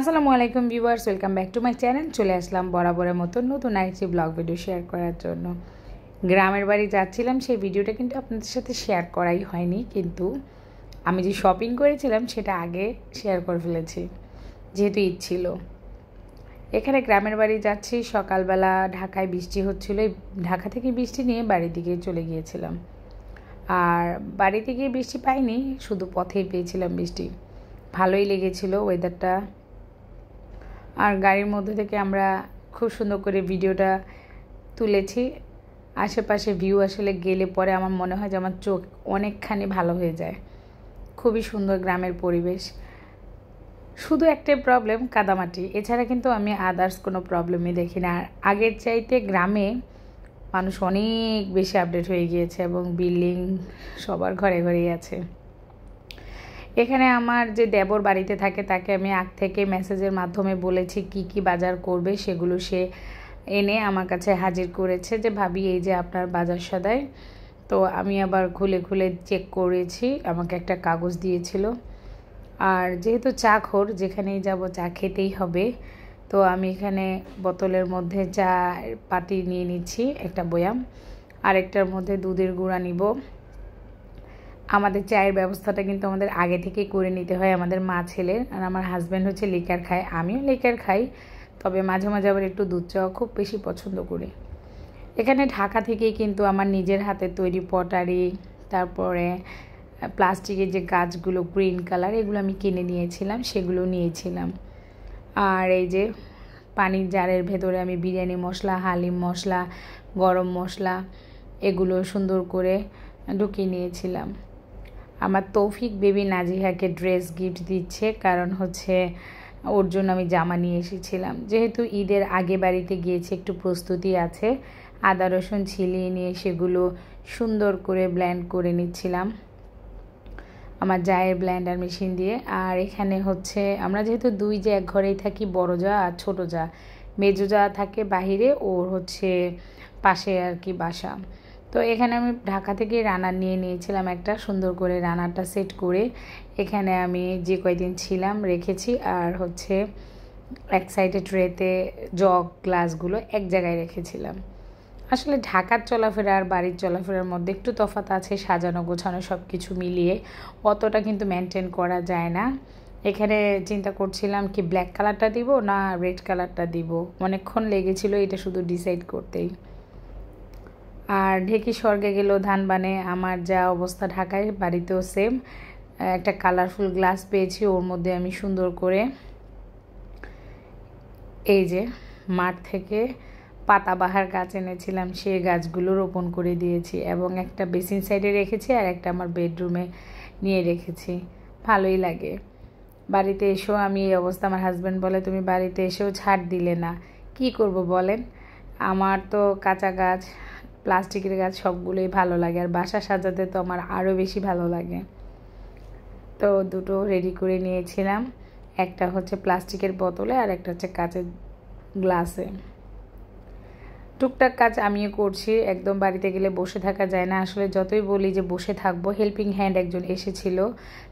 আসসালামু আলাইকুম viewers, welcome back to my channel. চলে আসলাম বরাবরের মতো নতুন আরেকটি ব্লগ ভিডিও শেয়ার করার জন্য। গ্রামের বাড়ি যাচ্ছিলাম, সেই ভিডিওটা কিন্তু আপনাদের সাথে শেয়ার করাই হয়নি, কিন্তু আমি যে শপিং করেছিলাম সেটা আগে শেয়ার করে ফেলেছি, যেহেতু ঈদ ছিল। এখানে গ্রামের বাড়ি যাচ্ছি, সকালবেলা ঢাকায় বৃষ্টি হচ্ছিল, ঢাকা থেকে বৃষ্টি নিয়ে বাড়ির দিকে চলে গিয়েছিলাম। আর বাড়িতে গিয়ে বৃষ্টি পাইনি, শুধু পথেই পেয়েছিলাম বৃষ্টি। ভালোই লেগেছিল ওয়েদারটা। আর গাড়ির মধ্যে থেকে আমরা খুব সুন্দর করে ভিডিওটা তুলেছি। আশেপাশে ভিউ আসলে গেলে পরে আমার মনে হয় যে আমার চোখ অনেকখানি ভালো হয়ে যায়। খুবই সুন্দর গ্রামের পরিবেশ। শুধু একটাই প্রবলেম, কাদামাটি। এছাড়া কিন্তু আমি আদার্স কোনো প্রবলেমই দেখি না। আর আগের চাইতে গ্রামে মানুষ অনেক বেশি আপডেট হয়ে গিয়েছে এবং বিল্ডিং সবার ঘরে ঘরেই আছে। এখানে আমার যে দেবর বাড়িতে থাকে তাকে আমি আগ থেকে মেসেজের মাধ্যমে বলেছি কি কি বাজার করবে, সেগুলো সে এনে আমার কাছে হাজির করেছে যে ভাবি এই যে আপনার বাজার সদাই। তো আমি আবার খুলে খুলে চেক করেছি, আমাকে একটা কাগজ দিয়েছিল। আর যেহেতু চা খোর, যেখানেই যাব চা খেতেই হবে, তো আমি এখানে বোতলের মধ্যে চা পাতি নিয়ে নিচ্ছি একটা বয়াম, আরেকটার মধ্যে দুধের গুঁড়া নিব। আমাদের চায়ের ব্যবস্থাটা কিন্তু আমাদের আগে থেকেই করে নিতে হয়, আমাদের মা ছেলের। আর আমার হাজব্যান্ড হচ্ছে লিকার খায়, আমিও লিকার খাই, তবে মাঝে মাঝে আবার একটু দুধ চাও খুব বেশি পছন্দ করি। এখানে ঢাকা থেকেই কিন্তু আমার নিজের হাতে তৈরি পটারি, তারপরে প্লাস্টিকের যে গাছগুলো গ্রিন কালার, এগুলো আমি কিনে নিয়েছিলাম, সেগুলো নিয়েছিলাম। আর এই যে পানির জারের ভেতরে আমি বিরিয়ানি মশলা, হালিম মশলা, গরম মশলা এগুলো সুন্দর করে ঢুকিয়ে নিয়েছিলাম। আমার তৌফিক বেবি নাজিহাকে ড্রেস গিফট দিচ্ছে, কারণ হচ্ছে ওর জন্য আমি জামা নিয়ে এসেছিলাম। যেহেতু ঈদের আগে বাড়িতে গিয়েছে, একটু প্রস্তুতি আছে। আদা রসুন ছিলিয়ে নিয়ে সেগুলো সুন্দর করে ব্লেন্ড করে নিচ্ছিলাম আমার জায়ের ব্লেন্ডার মেশিন দিয়ে। আর এখানে হচ্ছে আমরা যেহেতু দুই যে এক ঘরেই থাকি, বড় যা আর ছোটো যা, মেজো যা থাকে বাহিরে, ওর হচ্ছে পাশে আর কি বাসা। তো এখানে আমি ঢাকা থেকে রানার নিয়ে নিয়েছিলাম একটা, সুন্দর করে রানারটা সেট করে এখানে আমি যে কয়দিন ছিলাম রেখেছি। আর হচ্ছে এক সাইডে ট্রেতে জগ গ্লাসগুলো এক জায়গায় রেখেছিলাম। আসলে ঢাকার চলাফেরা আর বাড়ির চলাফেরার মধ্যে একটু তফাৎ আছে, সাজানো গোছানো সব কিছু মিলিয়ে অতটা কিন্তু মেনটেন করা যায় না। এখানে চিন্তা করছিলাম কি ব্ল্যাক কালারটা দিব না রেড কালারটা দিব, অনেকক্ষণ লেগেছিল এটা শুধু ডিসাইড করতেই। আর ঢেকি স্বর্গে গেল ধান বানে, আমার যা অবস্থা ঢাকায় বাড়িতেও সেম। একটা কালারফুল গ্লাস পেয়েছি, ওর মধ্যে আমি সুন্দর করে এই যে মাঠ থেকে পাতাবাহার গাছ এনেছিলাম, সেই গাছগুলো রোপণ করে দিয়েছি এবং একটা বেসিন সাইডে রেখেছি আর একটা আমার বেডরুমে নিয়ে রেখেছি। ভালোই লাগে। বাড়িতে এসেও আমি এই অবস্থা, আমার হাজব্যান্ড বলে তুমি বাড়িতে এসেও ছাড় দিলে না, কি করব বলেন। আমার তো কাঁচা গাছ, প্লাস্টিকের গাছ সবগুলোই ভালো লাগে, আর বাসা সাজাতে তো আমার আরও বেশি ভালো লাগে। তো দুটো রেডি করে নিয়েছিলাম, একটা হচ্ছে প্লাস্টিকের বোতলে আর একটা হচ্ছে কাঁচের গ্লাসে। টুকটাক কাজ আমিও করছি, একদম বাড়িতে গেলে বসে থাকা যায় না। আসলে যতই বলি যে বসে থাকবো, হেল্পিং হ্যান্ড একজন এসেছিল,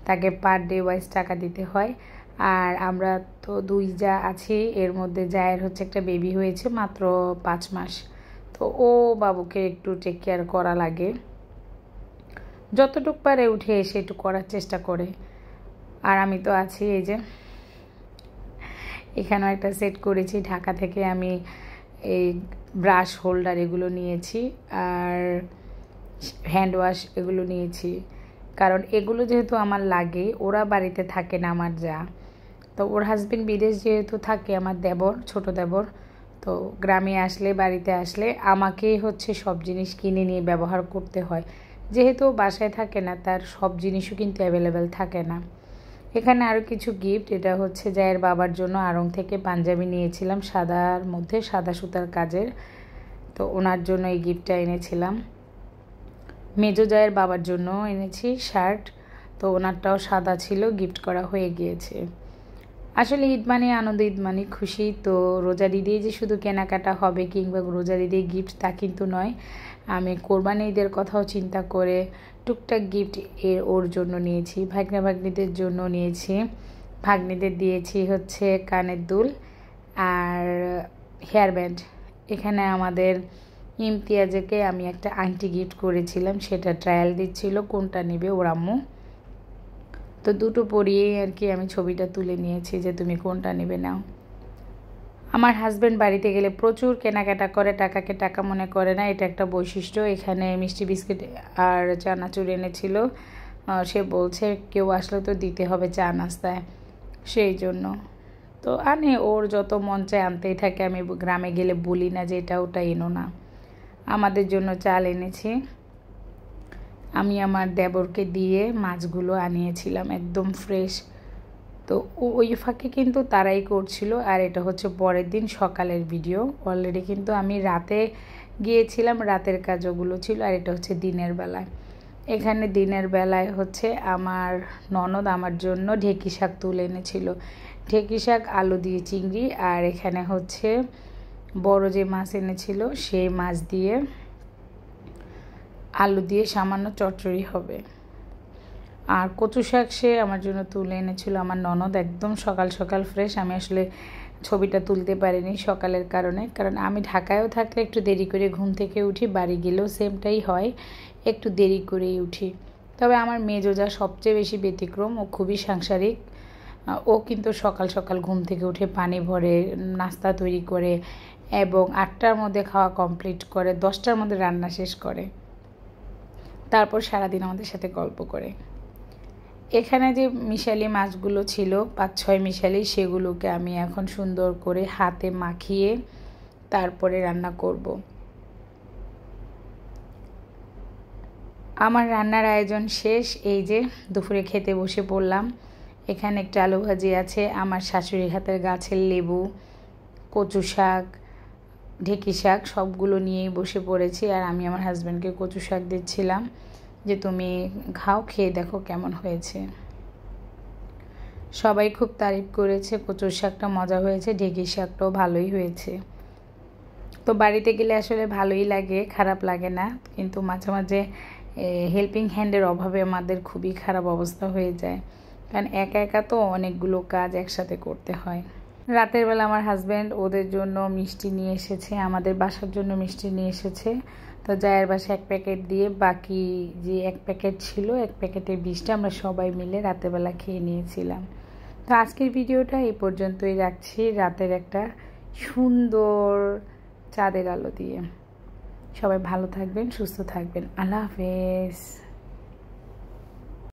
তাকে পার ডে ওয়াইজ টাকা দিতে হয়। আর আমরা তো দুই যা আছি, এর মধ্যে জায়ের হচ্ছে একটা বেবি হয়েছে মাত্র 5 মাস, তো ও বাবুকে একটু টেক কেয়ার করা লাগে। যতটুক পারে উঠে এসে একটু করার চেষ্টা করে। আর আমি তো আছি এই যে এখানেও একটা সেট করেছি, ঢাকা থেকে আমি এই ব্রাশ হোল্ডার এগুলো নিয়েছি আর হ্যান্ড ওয়াশ এগুলো নিয়েছি, কারণ এগুলো যেহেতু আমার লাগে, ওরা বাড়িতে থাকে না আমার যা, তো ওর হাজবেন্ড বিদেশ যেহেতু থাকে, আমার দেবর ছোট দেবর, তো গ্রামে আসলে বাড়িতে আসলে আমাকেই হচ্ছে সব জিনিস কিনে নিয়ে ব্যবহার করতে হয়। যেহেতু বাসায় থাকে না, তার সব জিনিসও কিন্তু অ্যাভেলেবেল থাকে না। এখানে আরও কিছু গিফট, এটা হচ্ছে জায়ের বাবার জন্য আড়ং থেকে পাঞ্জাবি নিয়েছিলাম, সাদার মধ্যে সাদা সুতার কাজের, তো ওনার জন্য এই গিফটটা এনেছিলাম। মেজো জায়ের বাবার জন্য এনেছি শার্ট, তো ওনারটাও সাদা ছিল, গিফট করা হয়ে গিয়েছে। আসলে ঈদ মানে আনন্দ, ঈদ মানে খুশি। তো রোজার ঈদেই যে শুধু কেনাকাটা হবে কিংবা রোজার ঈদে গিফট তা কিন্তু নয়, আমি কোরবানি ঈদের কথাও চিন্তা করে টুকটাক গিফট ওর জন্য নিয়েছি, ভাগ্না ভাগ্নিদের জন্য নিয়েছি, ভাগ্নিদের দিয়েছি হচ্ছে কানের দুল আর হেয়ার ব্যান্ড। এখানে আমাদের ইমতিয়াজকে আমি একটা আংটি গিফট করেছিলাম, সেটা ট্রায়াল দিচ্ছিল কোনটা নেবে ওর আম্মু। তো দুটো পরিয়েই আর কি আমি ছবিটা তুলে নিয়েছি যে তুমি কোনটা নেবে নাও। আমার হাজব্যান্ড বাড়িতে গেলে প্রচুর কেনাকাটা করে, টাকাকে টাকা মনে করে না, এটা একটা বৈশিষ্ট্য। এখানে মিষ্টি বিস্কিট আর চানাচুর এনেছিল, সে বলছে কেউ আসলে তো দিতে হবে চা নাস্তায়, সেই জন্য তো আনে, ওর যত মন চায় আনতেই থাকে। আমি গ্রামে গেলে বলি না যে এটা ওটা এনো না। আমাদের জন্য চাল এনেছি, আমি আমার দেবরকে দিয়ে মাছগুলো আনিয়েছিলাম একদম ফ্রেশ। তো ওই ফাঁকে কিন্তু তারাই করছিল। আর এটা হচ্ছে পরের দিন সকালের ভিডিও। অলরেডি কিন্তু আমি রাতে গিয়েছিলাম, রাতের কাজগুলো ছিল। আর এটা হচ্ছে দিনের বেলায়। এখানে দিনের বেলায় হচ্ছে আমার ননদ আমার জন্য ঢেঁকি শাক তুলে এনেছিল, ঢেঁকি শাক আলু দিয়ে চিংড়ি। আর এখানে হচ্ছে বড় যে মাছ এনেছিল সেই মাছ দিয়ে আলু দিয়ে সামান্য চচ্চড়ি হবে। আর কচু শাক সে আমার জন্য তুলে এনেছিল আমার ননদ, একদম সকাল সকাল ফ্রেশ। আমি আসলে ছবিটা তুলতে পারিনি সকালের কারণে, কারণ আমি ঢাকায়ও থাকলে একটু দেরি করে ঘুম থেকে উঠি, বাড়ি গেলেও সেমটাই হয়, একটু দেরি করেই উঠি। তবে আমার মেজোজা সবচেয়ে বেশি ব্যতিক্রম, ও খুবই সাংসারিক। ও কিন্তু সকাল সকাল ঘুম থেকে উঠে পানি ভরে নাস্তা তৈরি করে এবং 8টার মধ্যে খাওয়া কমপ্লিট করে, 10টার মধ্যে রান্না শেষ করে, তারপর সারাদিন আমাদের সাথে গল্প করে। এখানে যে মিশালি মাছগুলো ছিল 5-6 মিশালি, সেগুলোকে আমি এখন সুন্দর করে হাতে মাখিয়ে তারপরে রান্না করব। আমার রান্নার আয়োজন শেষ, এই যে দুপুরে খেতে বসে পড়লাম। এখানে একটা আলু ভাজি আছে, আমার শাশুড়ির হাতের গাছের লেবু, কচু শাক, ঢেঁকি শাক সবগুলো নিয়েই বসে পড়েছি। আর আমি আমার হাজব্যান্ডকে কচু শাক দিচ্ছিলাম যে তুমি খাও, খেয়ে দেখো কেমন হয়েছে। সবাই খুব তারিফ করেছে, কচুর শাকটা মজা হয়েছে, ঢেঁকি শাকটাও ভালোই হয়েছে। তো বাড়িতে গেলে আসলে ভালোই লাগে, খারাপ লাগে না, কিন্তু মাঝে মাঝে হেল্পিং হ্যান্ডের অভাবে আমাদের খুবই খারাপ অবস্থা হয়ে যায়, কারণ একা একা তো অনেকগুলো কাজ একসাথে করতে হয়। রাতের বেলা আমার হাজব্যান্ড ওদের জন্য মিষ্টি নিয়ে এসেছে, আমাদের বাসার জন্য মিষ্টি নিয়ে এসেছে। তো জায়ের বাসায় 1 প্যাকেট দিয়ে বাকি যে 1 প্যাকেট ছিল, 1 প্যাকেটের 20টা আমরা সবাই মিলে রাতেরবেলা খেয়ে নিয়েছিলাম। তো আজকের ভিডিওটা এই পর্যন্তই রাখছি, রাতের একটা সুন্দর চাঁদের আলো দিয়ে। সবাই ভালো থাকবেন, সুস্থ থাকবেন, আল্লাহ হাফেজ।